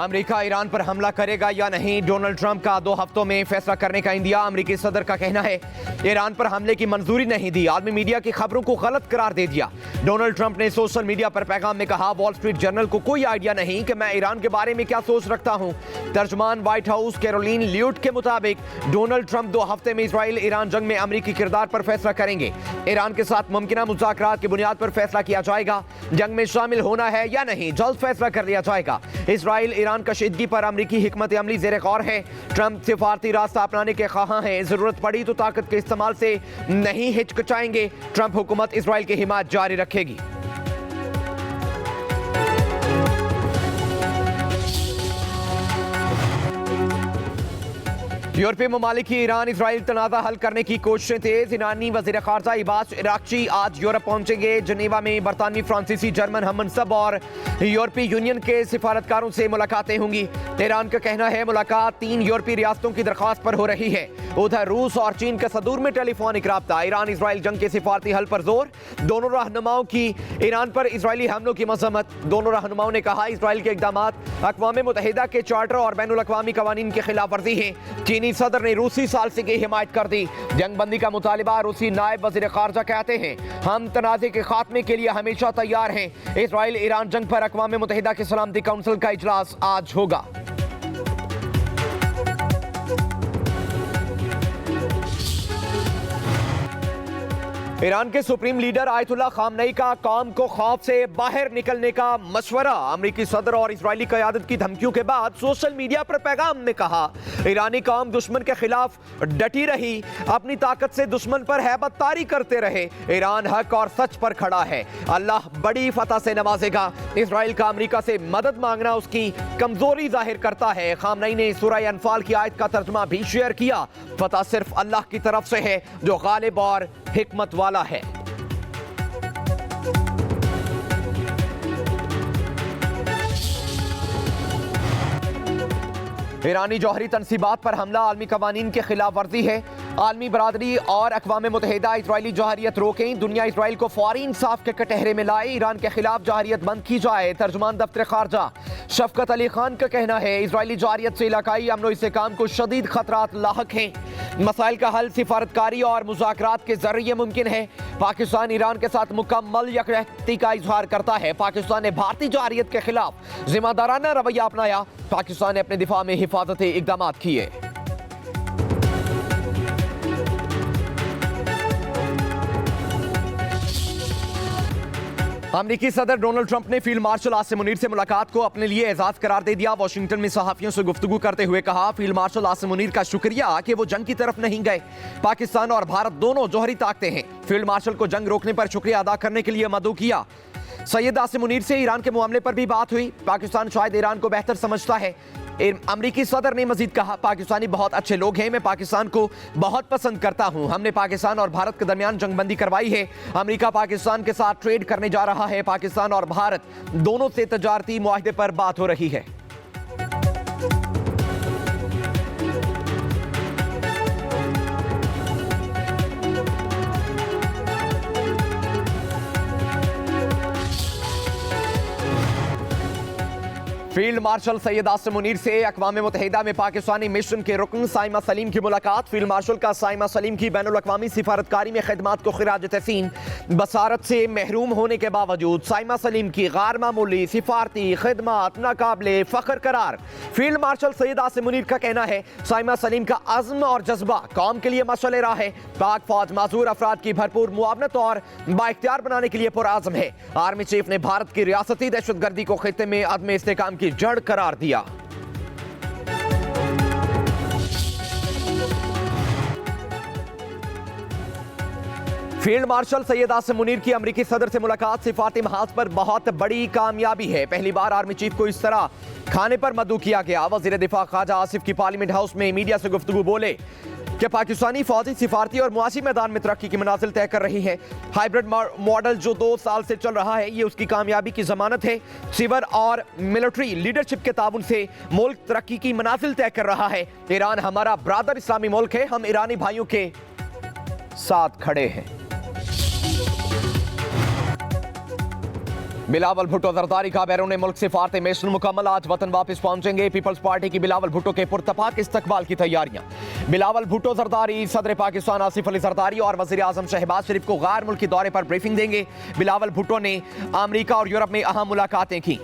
America Iran पर हमला करेगा या नहीं, डोनाल्ड ट्रंप का 2 हफ्तों में फैसला करने का इंडिया। अमेरिकी सदर का कहना है ईरान पर हमले की मंजूरी नहीं दी, आलमी मीडिया की खबरों को गलत करार दे दिया। डोनाल्ड ट्रंप ने सोशल मीडिया पर पैगाम में कहा, वॉल स्ट्रीट जर्नल को कोई आइडिया नहीं कि मैं ईरान के बारे में क्या सोच रखता हूं। तर्जुमान व्हाइट हाउस कैरोलिन ल्यूट के मुताबिक डोनाल्ड ट्रंप 2 हफ्ते में इजराइल ईरान जंग में अमेरिकी किरदार पर फैसला करेंगे। ईरान के साथ मुमकिन मुज़ाकरात की बुनियाद पर फैसला किया जाएगा। जंग में शामिल होना है या नहीं जल्द फैसला कर लिया जाएगा। इजराइल ईरान कशीदगी पर अमेरिकी हिकमत अमली ज़ेर गौर है। ट्रंप सिफारती रास्ता अपनाने के ख्वाहां हैं, जरूरत पड़ी तो ताकत के इस्तेमाल से नहीं हिचकिचाएंगे। ट्रंप हुकूमत इजराइल की हिमायत जारी रखेगी। यूरोपीय ममालिक की ईरान इजराइल तनाज़ा हल करने की कोशिशें तेज। ईरानी वज़ीर ख़ारजा अब्बास इराक़ची आज यूरोप पहुंचेंगे। जनेवा में बरतानवी, फ्रांसीसी, जर्मन हममनसब और यूरोपीय यूनियन के सिफारतकारों से मुलाकातें होंगी। ईरान का कहना है मुलाकात 3 यूरोपीय रियासतों की दरख्वास्त पर हो रही है। उधर रूस और चीन के सदूर में टेलीफोनिक राब्ता। ईरान इजराइल जंग के सिफारती हल पर जोर। दोनों रहनुमाओं की ईरान पर इजरायली हमलों की मजम्मत। दोनों रहनुमाओं ने कहा इजराइल के इक़दामात अक़वाम मुत्तहिदा के चार्टर और बैनुल-अक़वामी क़वानीन की खिलाफ वर्जी है। चीनी सदर ने रूसी सालसी की हिमायत कर दी। जंगबंदी का मुतालिबा। रूसी नायब वज़ीर ख़ारजा कहते हैं हम तनाज़े के खात्मे के लिए हमेशा तैयार हैं। इजराइल ईरान जंग पर अक़वाम मुत्तहिदा के सलामती काउंसिल का इजलास आज होगा। ईरान के सुप्रीम लीडर आयतुल्लाह खामनेई का कौम को खौफ से बाहर निकलने का मशवरा। अमेरिकी सदर और इजरायली क़यादत की धमकियों के बाद सोशल मीडिया पर पैगाम में कहा ईरानी कौम दुश्मन के खिलाफ डटी रही, अपनी ताकत से दुश्मन पर हैबततारी करते रहे। ईरान हक और सच पर खड़ा है, अल्लाह बड़ी फतह से नवाजेगा। इजराइल का अमेरिका से मदद मांगना उसकी कमजोरी जाहिर करता है। खामनेई ने सूरह अनफाल की आयत का तर्जुमा भी शेयर किया, फतह सिर्फ अल्लाह की तरफ से है जो गालिब और हिकमत वाला है। ईरानी जौहरी तनसीबात पर हमला आलमी कवानीन के खिलाफ वर्जी है। आलमी बरादरी और अक़वाम मुत्तहिदा इजरायली जौहरियत रोकें। दुनिया इजराइल को फौरी इंसाफ के कटहरे में लाए। ईरान के खिलाफ जौहरियत बंद की जाए। तर्जुमान दफ्तर खारजा शफकत अली खान का कहना है इजरायली जौहरियत से इलाकाई अमन व इस्तेहकाम को शदीद खतरात लाहक हैं। मसाइल का हल सिफारतकारी और मुज़ाकरात के जरिए मुमकिन है। पाकिस्तान ईरान के साथ मुकम्मल यकजहती का इजहार करता है। पाकिस्तान ने भारतीय जौहरियत के खिलाफ जिम्मेदाराना रवैया अपनाया। पाकिस्तान ने अपने दिफा में हिफाजती इक़दामात किए। अमेरिकी सदर डोनाल्ड ट्रंप ने फील्ड मार्शल आसिम मुनीर से मुलाकात को अपने लिए एजाज करार दे दिया। वाशिंगटन में सहाफियों से गुफ्तगू करते हुए कहा फील्ड मार्शल आसिम मुनीर का शुक्रिया कि वो जंग की तरफ नहीं गए। पाकिस्तान और भारत दोनों जौहरी ताकतें हैं। फील्ड मार्शल को जंग रोकने पर शुक्रिया अदा करने के लिए मदऊ किया। सैयद आसिम मुनीर से ईरान के मामले पर भी बात हुई। पाकिस्तान शायद ईरान को बेहतर समझता है। अमेरिकी सदर ने मजीद कहा पाकिस्तानी बहुत अच्छे लोग हैं, मैं पाकिस्तान को बहुत पसंद करता हूं। हमने पाकिस्तान और भारत के दरमियान जंगबंदी करवाई है। अमेरिका पाकिस्तान के साथ ट्रेड करने जा रहा है। पाकिस्तान और भारत दोनों से तजारती मुआहदे पर बात हो रही है। फील्ड मार्शल सैयद आसिम मुनीर से अक़वाम मुत्तहिदा में पाकिस्तानी मिशन के रुकन साइमा सलीम की मुलाकात। फील्ड मार्शल का साइमा सलीम की बैनुल-अक़वामी सिफारतकारी में खिदमात को खिराज तहसीन। बसारत से महरूम होने के बावजूद साइमा सलीम की गैर मामूली सिफारती खिदमात नाकाबिले फ़ख्र करार। फील्ड मार्शल सैयद आसिम मुनीर का कहना है साइमा सलीम का अज़्म और जज्बा कौम के लिए मशअल राह है। पाक फौज माजूर अफराद की भरपूर मुआवनत और बाइख्तियार बनाने के लिए पुरआज़म है। आर्मी चीफ ने भारत की रियासती दहशतगर्दी को खित्ते में अदम इस्तेहकाम की जड़ करार दिया। फील्ड मार्शल सैयद आसिम मुनीर की अमेरिकी सदर से मुलाकात सिफारती महाज पर बहुत बड़ी कामयाबी है। पहली बार आर्मी चीफ को इस तरह खाने पर मदऊ किया गया। वज़ीर दिफा ख्वाजा आसिफ की पार्लियामेंट हाउस में मीडिया से गुफ्तगू बोले कि पाकिस्तानी फौजी सिफारती और मुआशी मैदान में तरक्की की मनाजिल तय कर रही है। हाइब्रिड मॉडल जो 2 साल से चल रहा है ये उसकी कामयाबी की जमानत है। सिवर और मिलिट्री लीडरशिप के ताउन से मुल्क तरक्की की मनाजिल तय कर रहा है। ईरान हमारा ब्रादर इस्लामी मुल्क है, हम ईरानी भाइयों के साथ खड़े हैं। बिलावल भुट्टो जरदारी का बैरून मुल्क सिफारत मिशन मुकम्मल, आज वतन वापस पहुंचेंगे। पीपल्स पार्टी की बिलावल भुट्टो के पुरतपाक इस्तकबाल की तैयारियां। बिलावल भुट्टो जरदारी सदर पाकिस्तान आसिफ अली जरदारी और वजीर आजम शहबाज शरीफ को गैर मुल्की दौरे पर ब्रीफिंग देंगे। बिलावल भुट्टो ने अमरीका और यूरोप में अहम मुलाकातें की।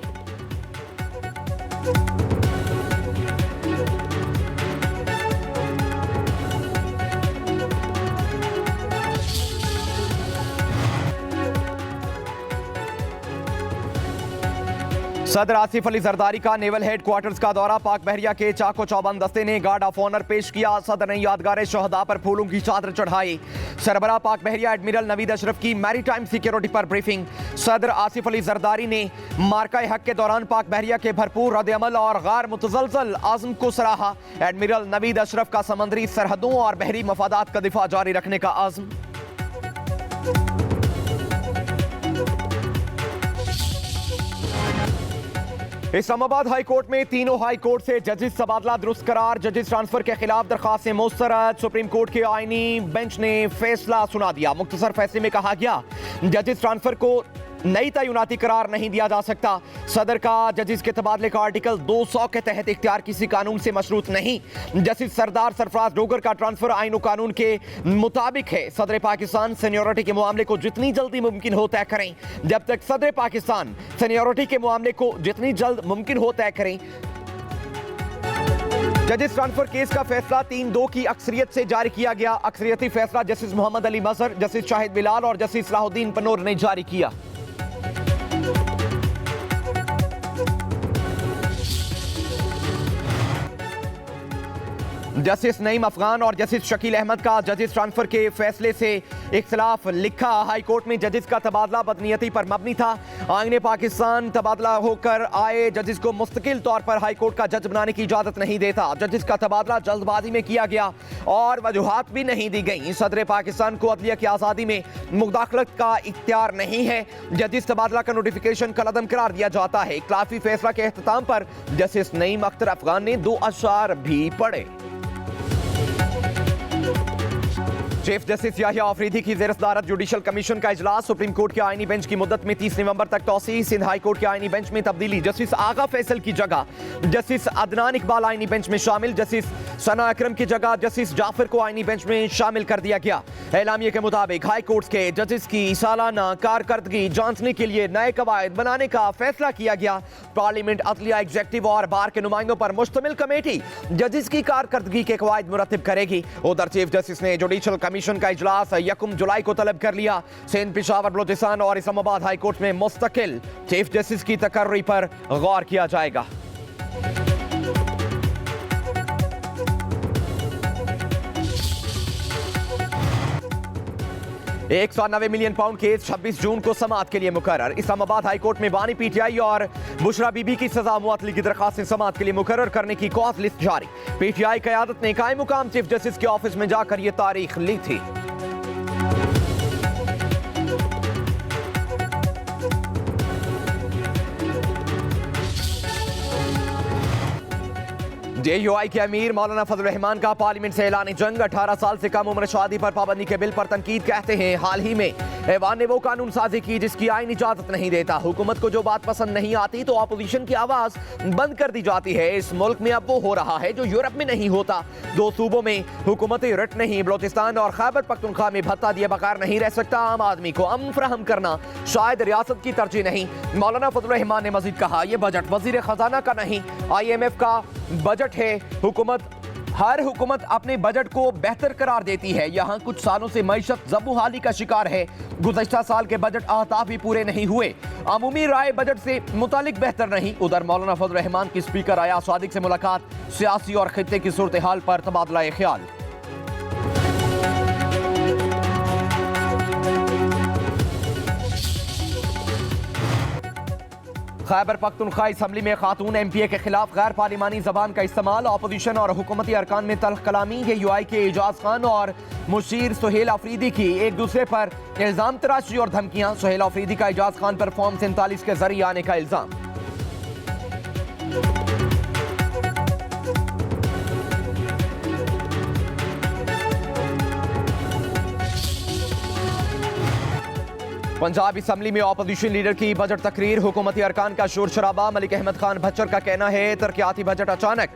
सदर आसिफ अली जरदारी का नेवल हेड क्वार्टर्स का दौरा, पाक बहरिया के चाको चौबंद दस्ते ने गार्ड ऑफ ऑनर पेश किया। सदर ने यादगार शहदा पर फूलों की चादर चढ़ाई। सरबरा पाक बहरिया एडमिरल नवीद अशरफ की मैरीटाइम सिक्योरिटी पर ब्रीफिंग। सदर आसिफ अली जरदारी ने मार्का हक के दौरान पाक बहरिया के भरपूर रद्द-ए-अमल और गैर मुतजलसल आज़म को सराहा। एडमिरल नवीद अशरफ का समुद्री सरहदों और बहरी मफादात का दिफा जारी रखने का आज़म। इस्लामाबाद हाई कोर्ट में तीनों हाई कोर्ट से जजेस तबादला दुरुस्त करार। जजेस ट्रांसफर के खिलाफ दरखास्तें मुस्तरद। सुप्रीम कोर्ट के आईनी बेंच ने फैसला सुना दिया। मुख्तसर फैसले में कहा गया जजेस ट्रांसफर को नई तयनाती करार नहीं दिया जा सकता। सदर का जजेस के तबादले का आर्टिकल 200 के तहत इख्तियार किसी कानून से मशरूत नहीं। जस्टिस सरदार सरफराज डोगर का ट्रांसफर आईन और कानून के मुताबिक है। सदर पाकिस्तान सीनियोरिटी के मामले को जितनी जल्दी मुमकिन हो तय करें। जब तक सदर पाकिस्तान सीनियोरिटी के मामले को जितनी जल्द मुमकिन हो तय करें। जजेस ट्रांसफर केस का फैसला 3-2 की अक्सरियत से जारी किया गया। अक्सरियती फैसला जस्टिस मोहम्मद अली मजहर, जस्टिस शाहिद बिलाल और जस्टिस सलाहुद्दीन पनोर ने जारी किया। जस्टिस नईम अफगान और जस्टिस शकील अहमद का जजेस ट्रांसफर के फैसले से इख्तिलाफ लिखा। हाई कोर्ट में जजेस का तबादला बदनीयती पर मबनी था। आईने पाकिस्तान तबादला होकर आए जजेस को मुस्तकिल तौर पर हाई कोर्ट का जज बनाने की इजाजत नहीं देता। जजेस का तबादला जल्दबाजी में किया गया और वजूहात भी नहीं दी गई। सदर पाकिस्तान को अदलिया की आज़ादी में मुदाखलत का इख्तियार नहीं है। जजेस तबादला का नोटिफिकेशन कलअदम करार दिया जाता है। इख्तिलाफी फैसला के अख्तिताम पर जस्टिस नईम अख्तर अफगान ने 2 अशआर भी पढ़े। चीफ जस्टिस याहिया आफरीदी की ज़ेर सदारत जुडिशल कमीशन का इजलास। सुप्रीम कोर्ट के आईनी बेंच की मुद्दत में 30 नवंबर तक तौसीह। सिंध हाई कोर्ट के आईनी बेंच में तब्दीली। जस्टिस आगा फैसल की जगह जस्टिस अदनान इकबाल आईनी बेंच में शामिल। जस्टिस सना अकरम की जगह जस्टिस जाफर को आईनी बेंच में शामिल कर दिया गया। एलामिया के मुताबिक हाई कोर्ट के जजेस की सालाना कारकर्दगी जांचने के लिए नए कवायद बनाने का फैसला किया गया। पार्लियामेंट, अदलिया, एग्जेक्टिव और बार के नुमाइंदों पर मुश्तमिल कमेटी जजेस की कारकर्दगी के कवायद मुरतब करेगी। उधर चीफ जस्टिस ने जुडिशल कमीशन का इजलास 1 जुलाई को तलब कर लिया। सिंध, पेशावर, बलोचिस्तान और इस्लामाबाद हाई कोर्ट में मुस्तकिल चीफ जस्टिस की तकर्री पर गौर किया जाएगा। 190 मिलियन पाउंड केस 26 जून को समाअत के लिए मुकर्रर। इस्लामाबाद हाई कोर्ट में बानी पीटीआई और बुशरा बीबी की सजा मुअत्तली की दरखास्त समाअत के लिए मुकर्रर करने की कॉज लिस्ट जारी। पीटीआई क़यादत ने कायम मुकाम चीफ जस्टिस के ऑफिस में जाकर यह तारीख ली थी। जेयूआई के अमीर मौलाना फजल रहमान का पार्लियामेंट से ऐलान जंग। 18 साल से कम उम्र शादी पर पाबंदी के बिल पर तनकीद। कहते हैं हाल ही में ऐवान ने वो कानून साजी की जिसकी आईन इजाजत नहीं देता। हुकूमत को जो बात पसंद नहीं आती तो अपोजिशन की आवाज बंद कर दी जाती है। इस मुल्क में अब वो हो रहा है जो यूरोप में नहीं होता। 2 सूबों में हुकूमती रट नहीं। बलोचिस्तान और खैबर पख्तूनख्वा में भत्ता दिए बगैर नहीं रह सकता। आम आदमी को अमन फराहम करना शायद रियासत की तरजीह नहीं। मौलाना फजल रहमान ने मजीद कहा, यह बजट वजीर खजाना का नहीं, IMF का बजट है। हर हुकूमत अपने बजट को बेहतर करार देती है। यहाँ कुछ सालों से मईशत ज़बूहाली का शिकार है। गुज़श्ता साल के बजट अहदाफ भी पूरे नहीं हुए। अमूमी राय बजट से मुतालिक बेहतर नहीं। उधर मौलाना फजल रहमान की स्पीकर अयाज सादिक से मुलाकात। सियासी और खित्ते की सूरत हाल पर तबादला ख्याल। खैबर पख्तूनख्वा असम्बली में खातून MPA के खिलाफ गैर पार्लिमानी जबान का इस्तेमाल। अपोजिशन और हुकूमती अरकान में तल्ख कलामी। UI के एजाज खान और मुशीर सुहेल अफरीदी की एक दूसरे पर इल्जाम तराशी और धमकियां। सुहेल अफरीदी का एजाज खान पर फॉर्म 47 के जरिए आने का इल्जाम। पंजाब असम्बली में ऑपोजिशन लीडर की बजट तकरीर, हुकूमती अरकान का शोर शराबा। मलिक अहमद खान भच्चर का कहना है तरक्याती बजट अचानक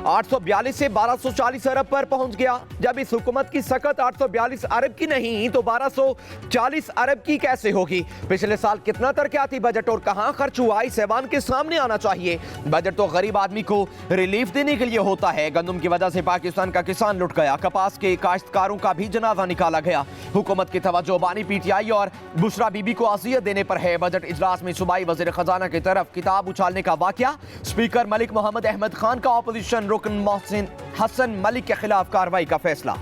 842 से 1240 अरब पर पहुंच गया। जब इस हुकूमत की सकत 842 अरब की नहीं तो 1240 अरब की कैसे होगी? पिछले साल कितना तरक्याती बजट और कहां खर्च हुआ, इस ऐवान के सामने आना चाहिए। बजट तो गरीब आदमी को रिलीफ देने के लिए होता है। गंदम की वजह से पाकिस्तान का किसान लुट गया, कपास के काश्तकारों का भी जनाजा निकाला गया। हुकूमत की तवज्जो बानी पीटीआई और बुशरा बीबी को अजियत देने पर है। बजट इजलास में सूबाई वजीर खजाना की तरफ किताब उछालने का वाकया। स्पीकर मलिक मोहम्मद अहमद खान का ऑपोजिशन रुकन मोहसिन हसन मलिक के खिलाफ कार्रवाई का फैसला।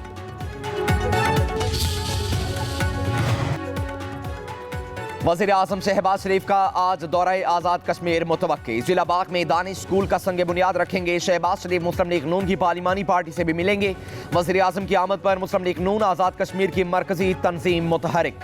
वज़ीर आज़म शहबाज शरीफ का आज दौरा आज़ाद कश्मीर मुतवक्की। जिला बाग में दानिश स्कूल का संग बुनियाद रखेंगे। शहबाज शरीफ मुस्लिम लीग नून की पार्लिमानी पार्टी से भी मिलेंगे। वज़ीर आज़म की आमद पर मुस्लिम लीग नून आज़ाद कश्मीर की मरकजी तंजीम मुतहरिक।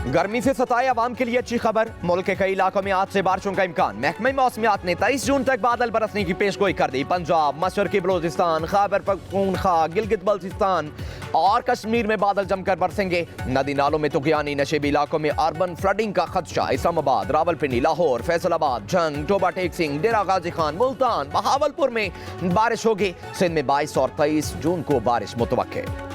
गर्मी से सताए अवाम के लिए अच्छी खबर, मुल्क के कई इलाकों में आज से बारिशों का इम्कान। महकमे मौसमियात ने 23 जून तक बादल बरसने की पेशगोई कर दी। पंजाब, मशरकी बलोचिस्तान, खैबर पख्तूनख्वा, गिलगित बल्तिस्तान और कश्मीर में बादल जमकर बरसेंगे। नदी नालों में तुगयानी, नशेबी इलाकों में अर्बन फ्लडिंग का खदशा। इस्लामाबाद, रावलपिंडी, लाहौर, फैसलाबाद, जंग, टोबा टेक सिंह, डेरा गाजी खान, मुल्तान, बहावलपुर में बारिश होगी। सिंध में 22 और 23 जून को बारिश मुतवक्के।